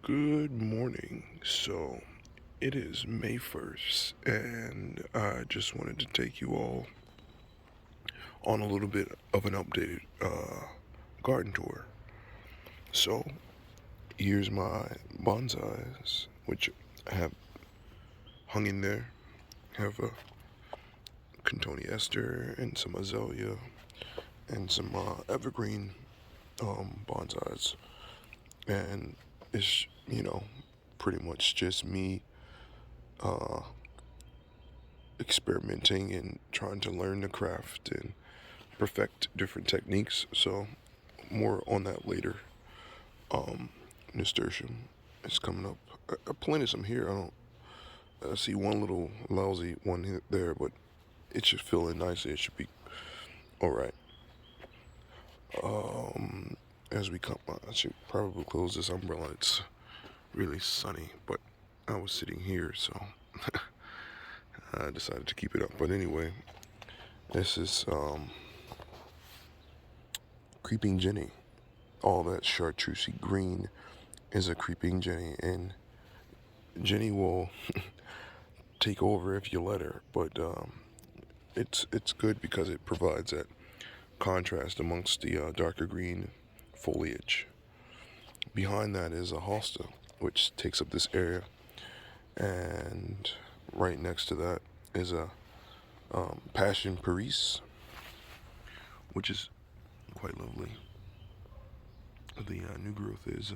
Good morning. So it is May 1st, and I just wanted to take you all on a little bit of an updated garden tour. So here's my bonsais, which I have hung in there. I have a Cotoneaster and some Azalea and some evergreen bonsais, and it's pretty much just me uh, experimenting and trying to learn the craft and perfect different techniques. So more on that later. Nasturtium is coming up. I planted some here. I see one little lousy one there, but it should fill in nicely. It should be all right. As we come, I should probably close this umbrella. It's really sunny, but I was sitting here, so I decided to keep it up. But anyway, this is Creeping Jenny. All that chartreusey green is a Creeping Jenny, and Jenny will take over if you let her. But it's good because it provides that contrast amongst the darker green foliage. Behind that is a hosta, which takes up this area, and right next to that is a passion Paris, which is quite lovely. The new growth is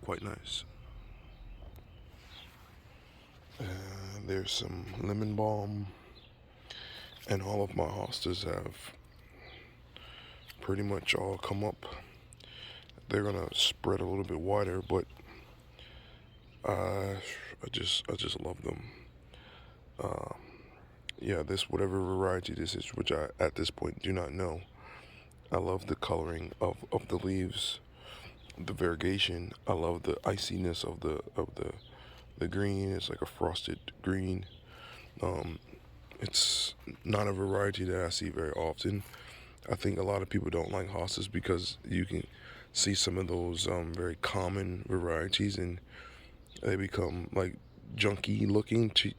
quite nice. There's some lemon balm, and all of my hostas have pretty much all come up. They're gonna spread a little bit wider, but I just love them. Yeah, this whatever variety this is, which I at this point do not know. I love the coloring of the leaves, the variegation. I love the iciness of the green. It's like a frosted green. Um, it's not a variety that I see very often. I think a lot of people don't like hostas because you can see some of those very common varieties and they become like junky looking to.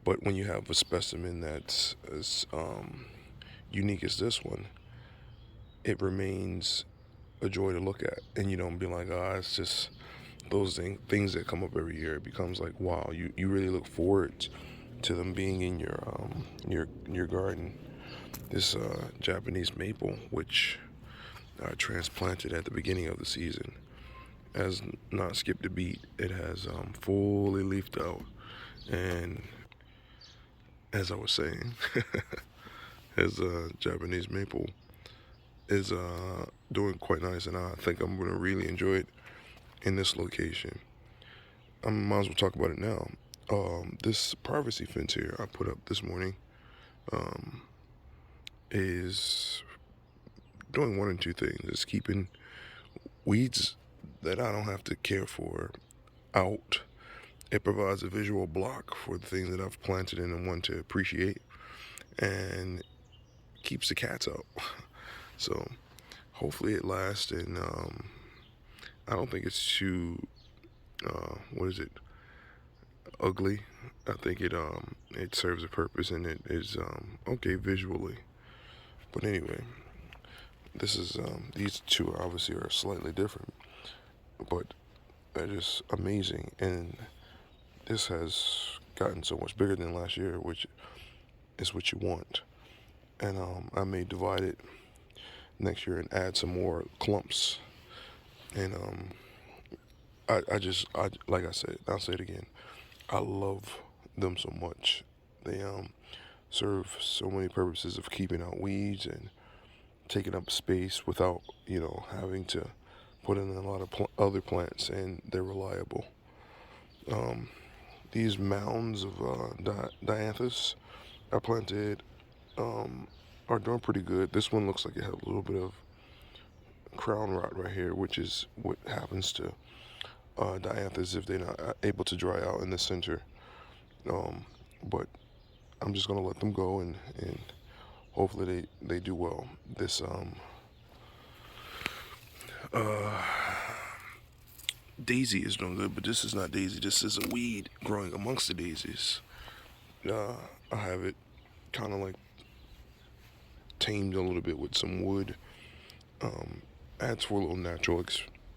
But when you have a specimen that's as unique as this one, it remains a joy to look at, and you don't be like, ah, it's just those things that come up every year. It becomes like, wow, you really look forward to them being in your garden. This Japanese maple, which I transplanted at the beginning of the season, has not skipped a beat. It has fully leafed out, and as I was saying, as Japanese maple is doing quite nice, and I think I'm gonna really enjoy it in this location. I might as well talk about it now. This privacy fence here I put up this morning um, is doing one and two things. It's keeping weeds that I don't have to care for out. It provides a visual block for the things that I've planted in and want to appreciate, and keeps the cats out. So hopefully it lasts, and I don't think it's too what is it, ugly. I think it serves a purpose, and it is okay visually. But anyway, this is these two obviously are slightly different, but they're just amazing. And this has gotten so much bigger than last year, which is what you want. And I may divide it next year and add some more clumps. And I like I said, I'll say it again. I love them so much. They serve so many purposes of keeping out weeds and taking up space without having to put in a lot of other plants, and they're reliable. Um, these mounds of dianthus I planted are doing pretty good. This one looks like it had a little bit of crown rot right here, which is what happens to dianthus if they're not able to dry out in the center. Um, but I'm just gonna let them go, and hopefully they do well. This uh, daisy is doing good, but this is not daisy. This is a weed growing amongst the daisies. Uh, I have it kind of like tamed a little bit with some wood. Um, Adds for a little natural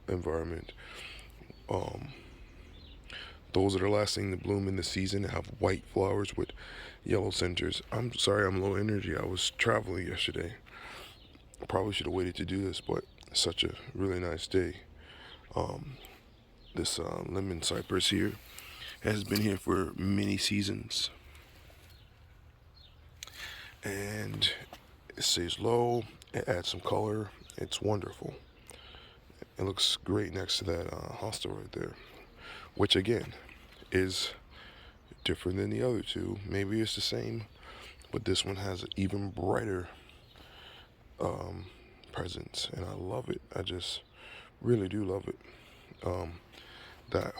environment. Um, those are the last thing to bloom in the season. They have white flowers with yellow centers. I'm sorry, I'm low energy. I was traveling yesterday. I probably should have waited to do this, but it's such a really nice day. Um, this lemon cypress here has been here for many seasons, and it stays low. It adds some color. It's wonderful. It looks great next to that hosta right there, which again is different than the other two. Maybe it's the same, but this one has an even brighter um, presence, and I love it. I just really do love it. Um, that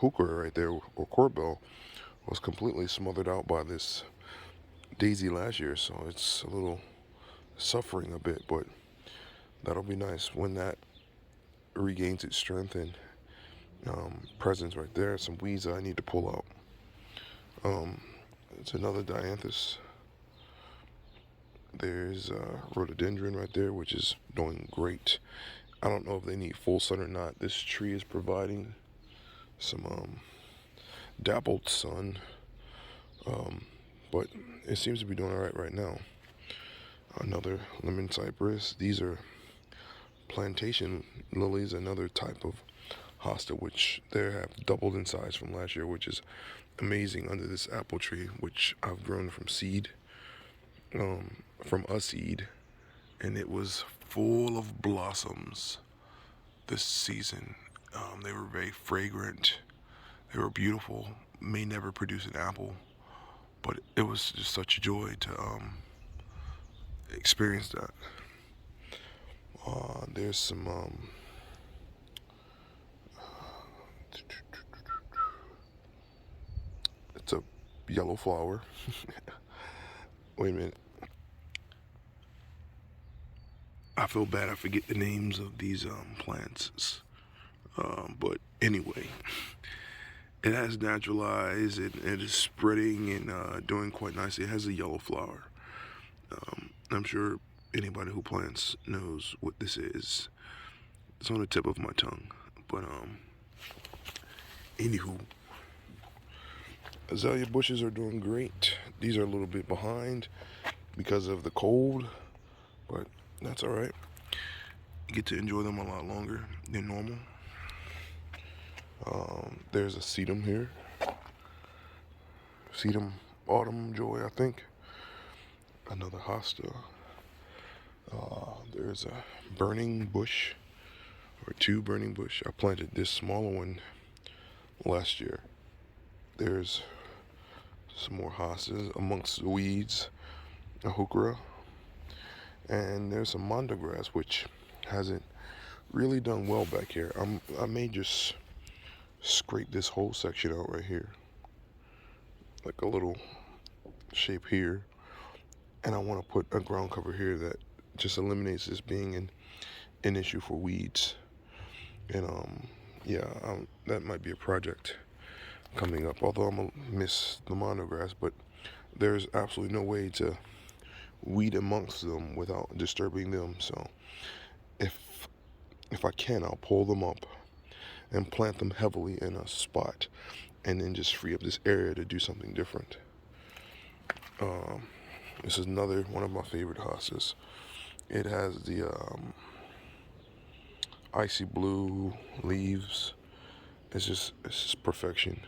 hookah right there, or corbel, was completely smothered out by this daisy last year, so it's a little suffering a bit, but that'll be nice when that regains its strength and presence right there. Some weeds that I need to pull out. It's another dianthus. There's rhododendron right there, which is doing great. I don't know if they need full sun or not. This tree is providing some dappled sun, um, but it seems to be doing all right now. Another lemon cypress. These are plantation lilies, another type of hosta, which they have doubled in size from last year, which is amazing under this apple tree, which I've grown from seed, from a seed, and it was full of blossoms this season. They were very fragrant. They were beautiful. May never produce an apple, but it was just such a joy to experience that. There's some it's a yellow flower. Wait a minute. I feel bad. I forget the names of these plants. But anyway, it has naturalized. It is spreading and doing quite nicely. It has a yellow flower. I'm sure anybody who plants knows what this is. It's on the tip of my tongue. But anywho, azalea bushes are doing great. These are a little bit behind because of the cold, but that's all right. You get to enjoy them a lot longer than normal. There's a sedum here. Sedum autumn joy, I think. Another hosta. There's a burning bush, or two burning bush. I planted this smaller one last year. There's some more hostas amongst the weeds, a heuchera, and there's some mondo grass, which hasn't really done well back here. I may just scrape this whole section out right here, like a little shape here, and I want to put a ground cover here that just eliminates this being an issue for weeds. And yeah, that might be a project coming up. Although I'm gonna miss the mondo grass, but there's absolutely no way to weed amongst them without disturbing them. So if I can, I'll pull them up and plant them heavily in a spot, and then just free up this area to do something different. This is another one of my favorite hostas. It has the icy blue leaves. It's just perfection.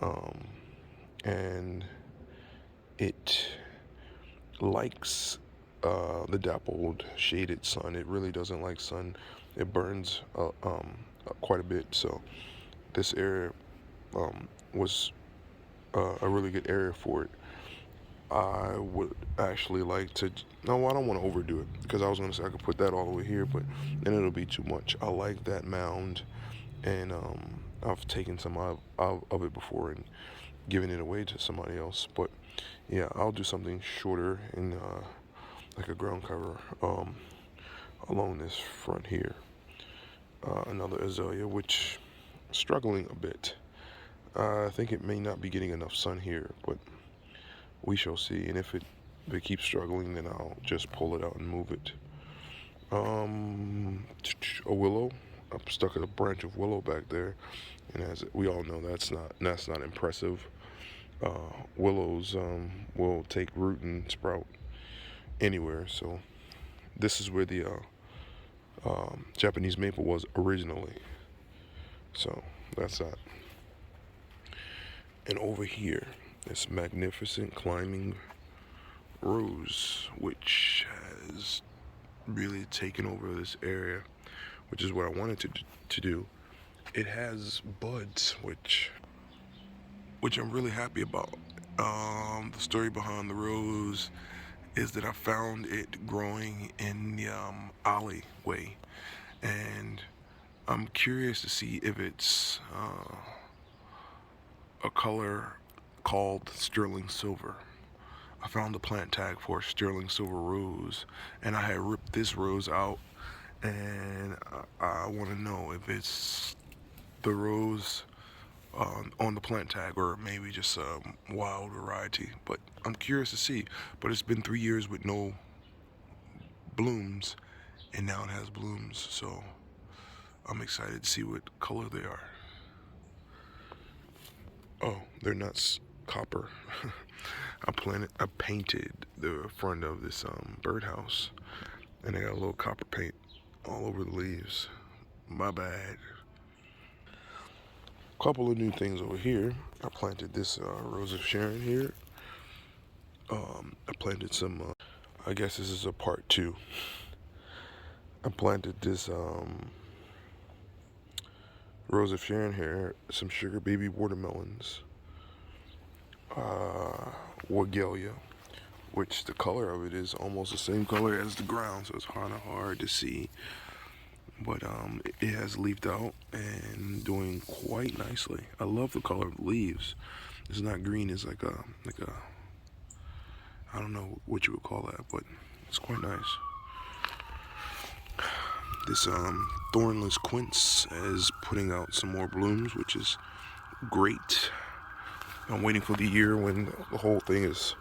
Um, and it likes the dappled shaded sun. It really doesn't like sun. It burns quite a bit. So this area was a really good area for it. I would actually like to. No, I don't want to overdo it because I was going to say I could put that all the way here, but then it'll be too much. I like that mound, and I've taken some out of it before and given it away to somebody else. But yeah, I'll do something shorter and like a ground cover along this front here. Another azalea, which is struggling a bit. I think it may not be getting enough sun here, but we shall see. And if it keeps struggling, then I'll just pull it out and move it. A willow. I'm stuck at a branch of willow back there, and as we all know, that's not impressive. Willows will take root and sprout anywhere. So this is where the Japanese maple was originally. So that's that. And over here, this magnificent climbing rose, which has really taken over this area, which is what I wanted to do. It has buds, which I'm really happy about. The story behind the rose is that I found it growing in the alleyway, and I'm curious to see if it's a color called sterling silver. I found the plant tag for sterling silver rose, and I had ripped this rose out, and I want to know if it's the rose on the plant tag or maybe just a wild variety. But I'm curious to see. But it's been 3 years with no blooms, and now it has blooms, so I'm excited to see what color they are. Oh, they're not copper. I painted the front of this birdhouse, and I got a little copper paint all over the leaves. My bad. Couple of new things over here. I planted this Rose of Sharon here. I planted some. I guess this is a part 2. I planted this Rose of Sharon here. Some sugar baby watermelons. Wagelia, which the color of it is almost the same color as the ground, so it's kind of hard to see. But it has leafed out and doing quite nicely. I love the color of the leaves. It's not green. It's like a I don't know what you would call that, but it's quite nice. This thornless quince is putting out some more blooms, which is great. I'm waiting for the year when the whole thing is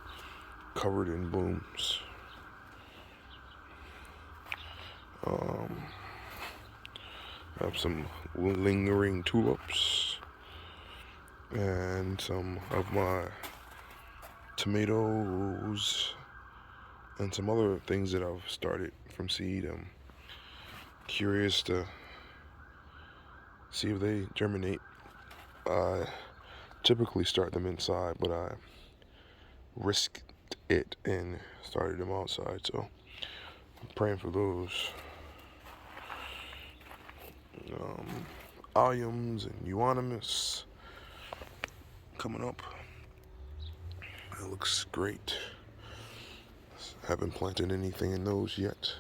covered in blooms. I have some lingering tulips and some of my tomatoes and some other things that I've started from seed. I'm curious to see if they germinate. I typically start them inside, but I risked it and started them outside, so I'm praying for those. Alliums and euonymus coming up. That looks great. Haven't planted anything in those yet.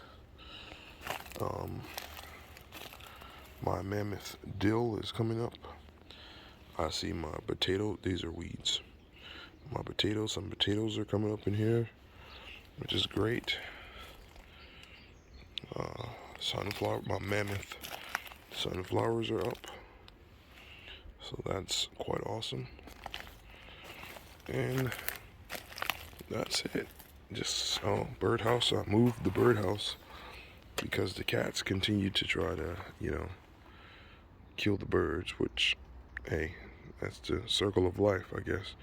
My mammoth dill is coming up. I see my potato. These are weeds. Some potatoes are coming up in here, which is great. Sunflower, my mammoth sunflowers are up, so that's quite awesome. And that's it. Just birdhouse. I moved the birdhouse because the cats continue to try to, kill the birds, which, hey, that's the circle of life, I guess.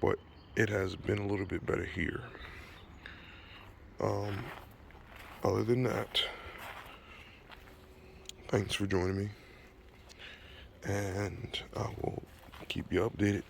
But it has been a little bit better here. Other than that, thanks for joining me, and I will keep you updated.